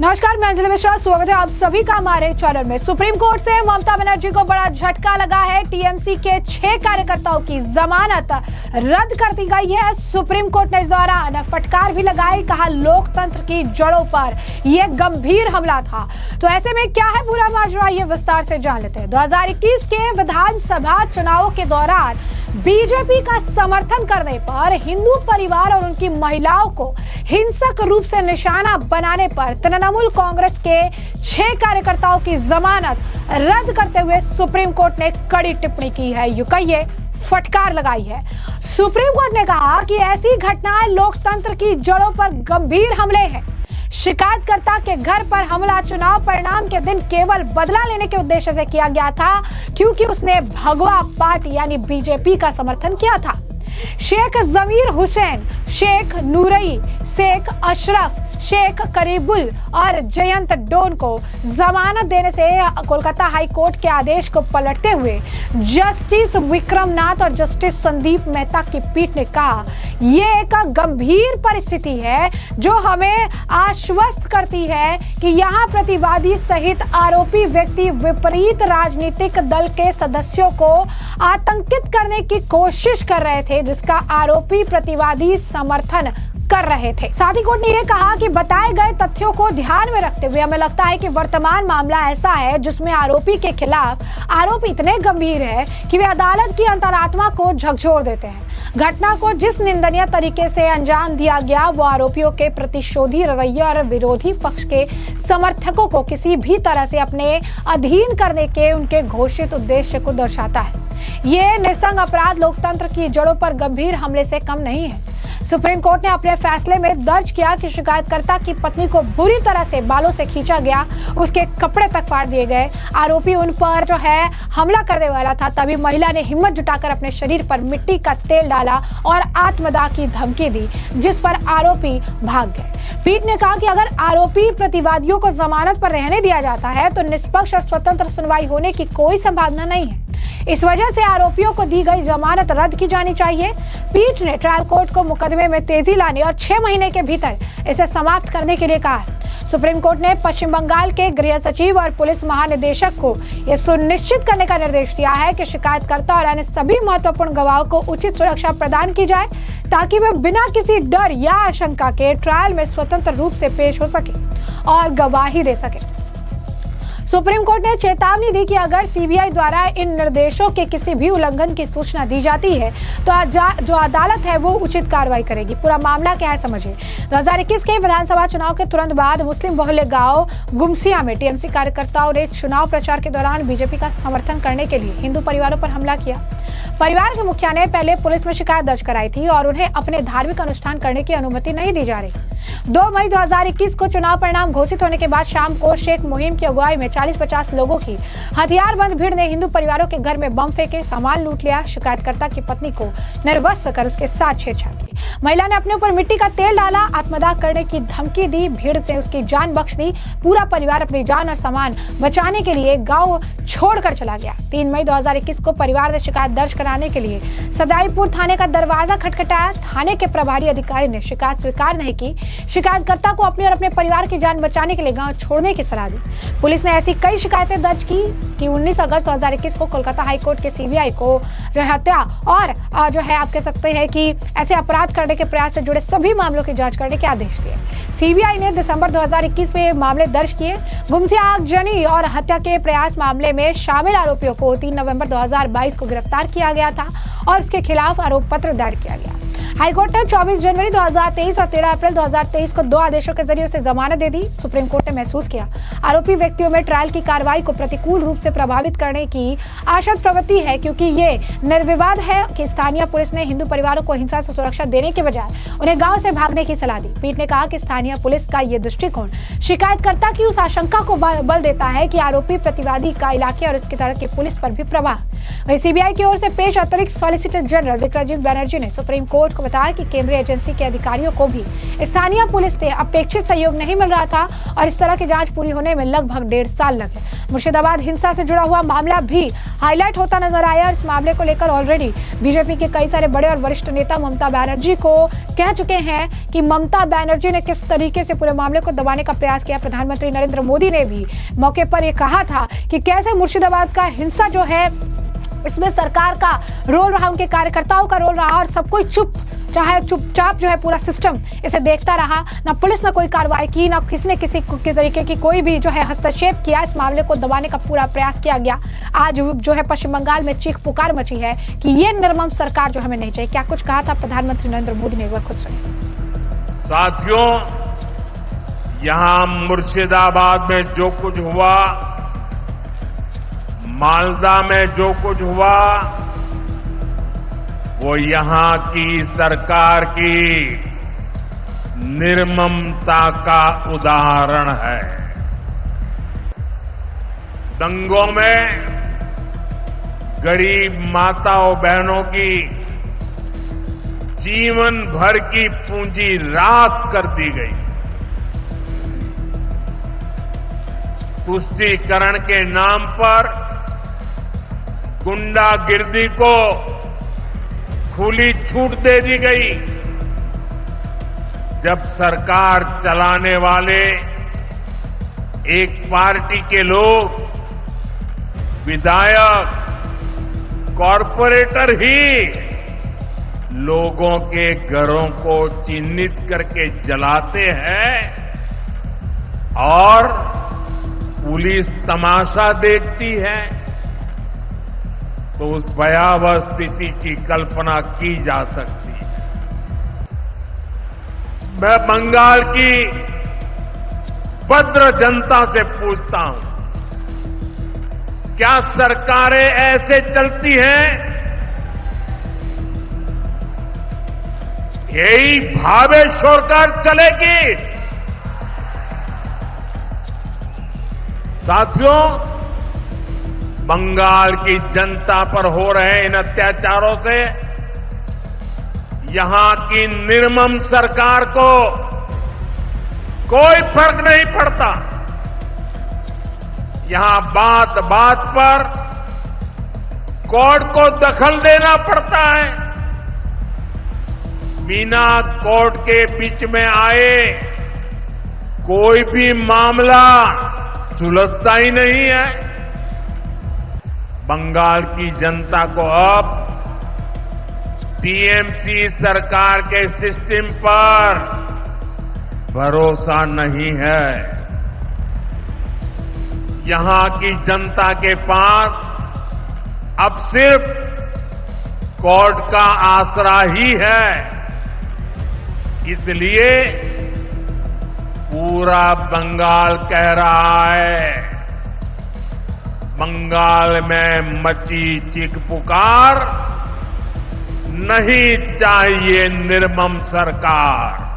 नमस्कार, मैं अंजलि मिश्रा। स्वागत है आप सभी का हमारे चैनल में। सुप्रीम कोर्ट से ममता बनर्जी को बड़ा झटका लगा है। टीएमसी के 6 कार्यकर्ताओं की जमानत रद्द कर दी गई है। सुप्रीम कोर्ट ने इस दौरान फटकार भी लगाई, कहा लोकतंत्र की जड़ों पर यह गंभीर हमला था। तो ऐसे में क्या है पूरा माजरा, ये विस्तार से जान लेते हैं। 2021 के विधानसभा चुनावों के दौरान बीजेपी का समर्थन करने पर हिंदू परिवार और उनकी महिलाओं को हिंसक रूप से निशाना बनाने पर तृणमूल कांग्रेस के 6 कार्यकर्ताओं की जमानत रद्द करते हुए सुप्रीम कोर्ट ने कड़ी टिप्पणी की है। यूं फटकार लगाई है। सुप्रीम कोर्ट ने कहा कि ऐसी घटनाएं लोकतंत्र की जड़ों पर गंभीर हमले हैं। शिकायतकर्ता के घर पर हमला चुनाव परिणाम के दिन केवल बदला लेने के उद्देश्य से किया गया था, क्योंकि उसने भगवा पार्टी यानी बीजेपी का समर्थन किया था। शेख जमीर हुसैन, शेख नूरई, शेख अशरफ, शेख करीबुल और जयंत डोन को जमानत देने से कोलकाता हाई कोर्ट के आदेश को पलटते हुए जस्टिस विक्रमनाथ और जस्टिस संदीप मेहता की पीठ ने कहा, ये एक गंभीर परिस्थिति है जो हमें आश्वस्त करती है कि यहाँ प्रतिवादी सहित आरोपी व्यक्ति विपरीत राजनीतिक दल के सदस्यों को आतंकित करने की कोशिश कर रहे थे, जिसका आरोपी प्रतिवादी समर्थन कर रहे थे। साथ ही कोर्ट ने यह कहा कि बताए गए तथ्यों को ध्यान में रखते हुए हमें लगता है कि वर्तमान मामला ऐसा है जिसमें आरोपी के खिलाफ आरोप इतने गंभीर है कि वे अदालत की अंतरात्मा को झकझोर देते हैं। घटना को जिस निंदनीय तरीके से अंजाम दिया गया वो आरोपियों के प्रतिशोधी रवैये और विरोधी पक्ष के समर्थकों को किसी भी तरह से अपने अधीन करने के उनके घोषित उद्देश्य को दर्शाता है। ये निस्संग अपराध लोकतंत्र की जड़ों पर गंभीर हमले से कम नहीं है। सुप्रीम कोर्ट ने अपने फैसले में दर्ज किया कि शिकायतकर्ता की पत्नी को बुरी तरह से बालों से खींचा गया, उसके कपड़े तक फाड़ दिए गए। आरोपी उन पर हमला करने वाला था, तभी महिला ने हिम्मत जुटाकर अपने शरीर पर मिट्टी का तेल डाला और आत्मदाह की धमकी दी, जिस पर आरोपी भाग गए। पीठ ने कहा कि अगर आरोपी प्रतिवादियों को जमानत पर रहने दिया जाता है तो निष्पक्ष और स्वतंत्र सुनवाई होने की कोई संभावना नहीं है। इस वजह से आरोपियों को दी गई जमानत रद्द की जानी चाहिए। पीठ ने ट्रायल कोर्ट को मुकदमे में तेजी लाने और 6 महीने के भीतर इसे समाप्त करने के लिए कहा है। सुप्रीम कोर्ट ने पश्चिम बंगाल के गृह सचिव और पुलिस महानिदेशक को यह सुनिश्चित करने का निर्देश दिया है कि शिकायतकर्ता और अन्य सभी महत्वपूर्ण गवाहों को उचित सुरक्षा प्रदान की जाए, ताकि वे बिना किसी डर या आशंका के ट्रायल में स्वतंत्र रूप से पेश हो सके और गवाही दे सके। सुप्रीम कोर्ट ने चेतावनी दी कि अगर सीबीआई द्वारा इन निर्देशों के किसी भी उल्लंघन की सूचना दी जाती है तो जो अदालत है वो उचित कार्रवाई करेगी। पूरा मामला क्या है समझिए। 2021 के विधानसभा चुनाव के तुरंत बाद मुस्लिम बहुल्य गांव गुमसिया में टीएमसी कार्यकर्ताओं ने चुनाव प्रचार के दौरान बीजेपी का समर्थन करने के लिए हिंदू परिवारों पर हमला किया। परिवार के मुखिया ने पहले पुलिस में शिकायत दर्ज कराई थी और उन्हें अपने धार्मिक अनुष्ठान करने की अनुमति नहीं दी जा रही। 2 मई 2021 को चुनाव परिणाम घोषित होने के बाद शाम को शेख मुहिम की अगुवाई में 40-50 लोगों की हथियारबंद भीड़ ने हिंदू परिवारों के घर में बम फेंके, सामान लूट लिया। शिकायतकर्ता की पत्नी को निर्वस्त्र कर उसके साथ छेड़छाड़ की। महिला ने अपने ऊपर मिट्टी का तेल डाला, आत्मदाह करने की धमकी दी। भीड़ ने उसकी जान बख्श दी। पूरा परिवार अपनी जान और सामान बचाने के लिए गाँव छोड़कर चला गया। 3 मई 2021 को परिवार ने शिकायत दर्ज कराने के लिए सदाईपुर थाने का दरवाजा खटखटाया। थाने के प्रभारी अधिकारी ने शिकायत स्वीकार नहीं की। शिकायतकर्ता को अपने और अपने परिवार की जान बचाने के लिए गांव छोड़ने की सलाह दी। पुलिस ने ऐसी कई शिकायतें दर्ज की कि 19 अगस्त 2021 को कोलकाता हाई कोर्ट के सीबीआई को हत्या और आप कह सकते हैं कि ऐसे अपराध करने के प्रयास से जुड़े सभी मामलों की जांच करने के आदेश दिए। सीबीआई ने दिसंबर 2021 में मामले दर्ज किए। गुमसिया आगजनी और हत्या के प्रयास मामले में शामिल आरोपियों को 3 नवंबर 2022 को गिरफ्तार किया गया था और उसके खिलाफ आरोप पत्र दायर किया गया। हाईकोर्ट ने 24 जनवरी 2023 और 13 अप्रैल 2023 को 2 आदेशों के जरिए उसे जमानत दे दी। सुप्रीम कोर्ट ने महसूस किया आरोपी व्यक्तियों में ट्रायल की कार्रवाई को प्रतिकूल रूप से प्रभावित करने की आशंक प्रवृत्ति है, क्योंकि ये निर्विवाद है कि स्थानीय पुलिस ने हिंदू परिवारों को हिंसा से सुरक्षा देने के बजाय उन्हें गांव से भागने की सलाह दी। पीठ ने कहा कि स्थानीय पुलिस का ये दृष्टिकोण शिकायतकर्ता की उस आशंका को बल देता है कि आरोपी प्रतिवादी का इलाके और इसकी तरह की पुलिस पर भी प्रभाव। वहीं सीबीआई की ओर से पेश अतिरिक्त सॉलिसिटर जनरल विक्रमजीत बनर्जी ने सुप्रीम कोर्ट को बताया कि केंद्रीय एजेंसी के अधिकारियों को भी स्थानीय पुलिस से अपेक्षित सहयोग नहीं मिल रहा था और इस तरह की जांच पूरी होने में लगभग 1.5 साल लगे। मुर्शिदाबाद हिंसा से जुड़ा हुआ मामला भी हाईलाइट होता नजर आया और इस मामले को लेकर ऑलरेडी बीजेपी के कई सारे बड़े और वरिष्ठ नेता ममता बनर्जी को कह चुके हैं कि ममता बनर्जी ने किस तरीके से पूरे मामले को दबाने का प्रयास किया। प्रधानमंत्री नरेंद्र मोदी ने भी मौके पर यह कहा था कि कैसे मुर्शिदाबाद का हिंसा जो है इसमें सरकार का रोल रहा, उनके कार्यकर्ताओं का रोल रहा और सब कोई चुपचाप जो है पूरा सिस्टम इसे देखता रहा। ना पुलिस ने कोई कार्रवाई की, ना किसी ने किसी के तरीके की कोई भी जो है हस्तक्षेप किया। इस मामले को दबाने का पूरा प्रयास किया गया। आज जो है पश्चिम बंगाल में चीख पुकार मची है कि ये निर्मम सरकार जो हमें नहीं चाहिए। क्या कुछ कहा था प्रधानमंत्री नरेंद्र मोदी ने, एक बार खुद सुनिए। साथियों, यहां मुर्शिदाबाद में जो कुछ हुआ, मालदा में जो कुछ हुआ, वो यहां की सरकार की निर्ममता का उदाहरण है। दंगों में गरीब माताओं बहनों की जीवन भर की पूंजी राख कर दी गई। तुष्टीकरण के नाम पर गुंडागिर्दी को खुली छूट दे दी गई। जब सरकार चलाने वाले एक पार्टी के लोग, विधायक, कॉरपोरेटर ही लोगों के घरों को चिन्हित करके जलाते हैं और पुलिस तमाशा देखती है, तो उस भयावह स्थिति की कल्पना की जा सकती है। मैं बंगाल की भद्र जनता से पूछता हूं, क्या सरकारें ऐसे चलती हैं? यही भावेश्वर कर चलेगी? साथियों, बंगाल की जनता पर हो रहे इन अत्याचारों से यहां की निर्मम सरकार को कोई फर्क नहीं पड़ता। यहां बात बात पर कोर्ट को दखल देना पड़ता है। बिना कोर्ट के बीच में आए कोई भी मामला सुलझता ही नहीं है। बंगाल की जनता को अब टीएमसी सरकार के सिस्टम पर भरोसा नहीं है। यहां की जनता के पास अब सिर्फ कोर्ट का आसरा ही है। इसलिए पूरा बंगाल कह रहा है, बंगाल में मची चीख पुकार, नहीं चाहिए निर्मम सरकार।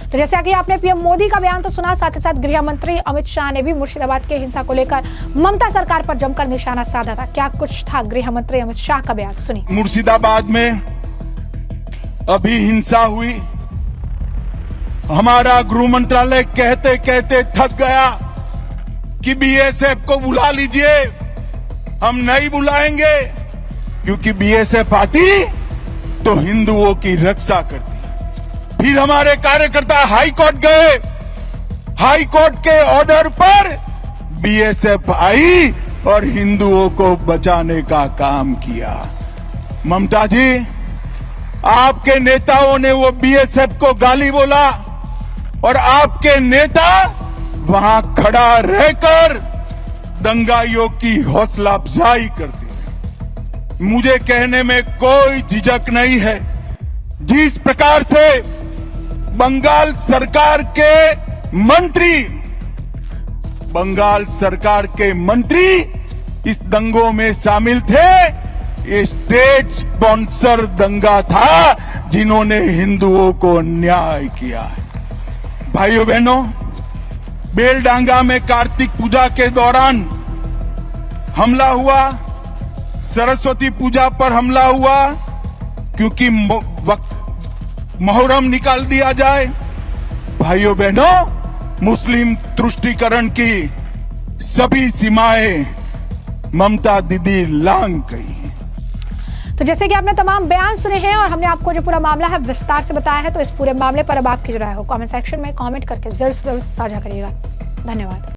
तो जैसा कि आपने पीएम मोदी का बयान तो सुना, साथ ही साथ गृह मंत्री अमित शाह ने भी मुर्शिदाबाद के हिंसा को लेकर ममता सरकार पर जमकर निशाना साधा था। क्या कुछ था गृह मंत्री अमित शाह का बयान, सुनिए। मुर्शिदाबाद में अभी हिंसा हुई, हमारा गृह मंत्रालय कहते कहते थक गया कि बीएसएफ को बुला लीजिए। हम नहीं बुलाएंगे क्योंकि बीएसएफ आती तो हिंदुओं की रक्षा करती। फिर हमारे कार्यकर्ता हाई कोर्ट गए, हाई कोर्ट के ऑर्डर पर बीएसएफ आई और हिंदुओं को बचाने का काम किया। ममता जी, आपके नेताओं ने वो बीएसएफ को गाली बोला और आपके नेता वहां खड़ा रहकर दंगाइयों की हौसला अफजाई करते हैं। मुझे कहने में कोई झिझक नहीं है, जिस प्रकार से बंगाल सरकार के मंत्री इस दंगों में शामिल थे, ये स्टेट स्पॉन्सर दंगा था जिन्होंने हिंदुओं को न्याय किया है। भाइयों बहनों, बेलडांगा में कार्तिक पूजा के दौरान हमला हुआ, सरस्वती पूजा पर हमला हुआ क्योंकि मुहर्रम निकाल दिया जाए। भाइयों बहनों, मुस्लिम तुष्टीकरण की सभी सीमाएं ममता दीदी लांघ गई। तो जैसे कि आपने तमाम बयान सुने हैं और हमने आपको जो पूरा मामला है विस्तार से बताया है, तो इस पूरे मामले पर अब आपकी जो राय हो कमेंट सेक्शन में कमेंट करके जरूर साझा करिएगा। धन्यवाद।